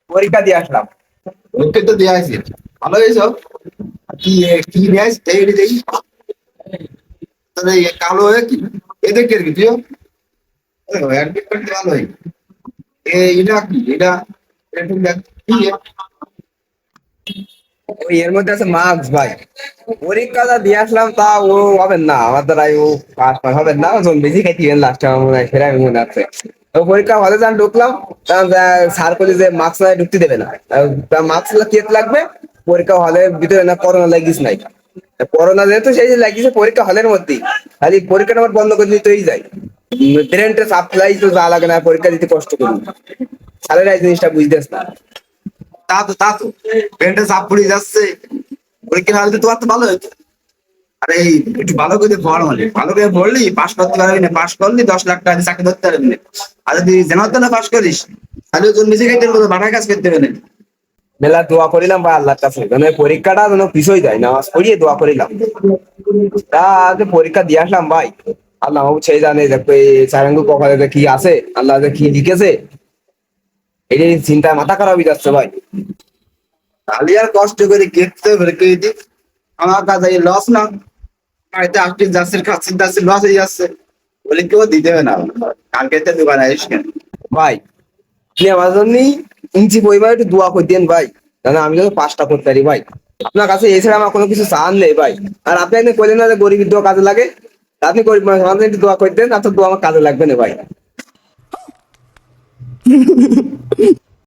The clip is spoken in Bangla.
পরীক্ষা দিয়ে আসলাম। ওকে তো দেয়া আছে, ভালো হয়েছ। কি কি নিয়ে আসছে এই দেখি। তাহলে কালো হয়ে কি এদের কে কি তুইও অ্যাডমিট করতে ভালো হয়। এটা কি এটা এটা দেখ কি ওই এর মধ্যে আছে মার্কস ভাই। পরীক্ষাটা দিয়ে আসলাম, তা ও হবে না আমার দ্বারাই, ও পাস পাস হবে না, ও বেশি খাইতে লাস্টে আমার মনে হয়, সেটা আমি মনে আছে। তো পরীক্ষা হলে যখন ঢুকলাম, তখন স্যার বলে যে মার্কস না ঢুকতে দেবে না। মার্কস কে লাগবে পরীক্ষা হলের ভিতরে, না করোনা লাগিস নাই। করোনা যেহেতু সেই যে লাগিয়েছে পরীক্ষা হলের মধ্যেই, খালি পরীক্ষাটা আমার বন্ধ করে দিতেই যায়। ট্রেনটা সাপ্লাই তো যা লাগে না, পরীক্ষা দিতে কষ্ট করি। স্যারেরা এই জিনিসটা বুঝতেছ না। তা তো পেনটা চাপ পড়ে যাচ্ছে। পরীক্ষা হলে তো তোমার তো ভালো হতো। আরে একটু ভালো করে পড়, মানে ভালো করে পড়লি পাস করতে পারবি না, পাস করলি 10 লাখ টাকা দিয়ে চাকরি ধরতে পারবি না। আর যদি জানাতে না পাস করিস তাহলে তোর নিজে খাইতে হবে, বাটার কাজ করতে হবে না। মেলা দোয়া করিলাম বা আল্লাহর কাছে মানে পরীক্ষাটা যেন পিছই যায়, নামাজ পড়িয়ে দোয়া করিলাম। তা যে পরীক্ষা দিয়ে আসলাম ভাই, আল্লাহ আমাকে সেই জানে যে চারাঙ্গু কপালে যে কি আছে, আল্লাহ যে কি লিখেছে, এই চিন্তায় মাথা খারাপ হয়ে যাচ্ছে ভাই। তাহলে আর কষ্ট করে কেটে পরীক্ষা দিতে আমার কাছে লস না। বাড়িতে আসতে যাচ্ছে খাচ্ছি যাচ্ছে লস হয়ে যাচ্ছে বলে কেউ দিতে হবে না। কালকে তো দোকানে আসিস কেন? ভাই আপনি আমার জন্য ইঞ্চি পরিমাণে একটু দোয়া করে দেন ভাই, তাহলে আমি যেন পাসটা করতে পারি ভাই। আপনার কাছে এছাড়া আমার কোনো কিছু চান নেই ভাই। আর আপনি একদিন কইলেন না যে গরিবের দোয়া কাজে লাগে, তা আপনি গরিব মানুষ আমার জন্য একটু দোয়া করে দেন, আপনার দোয়া আমার কাজে লাগবে না ভাই।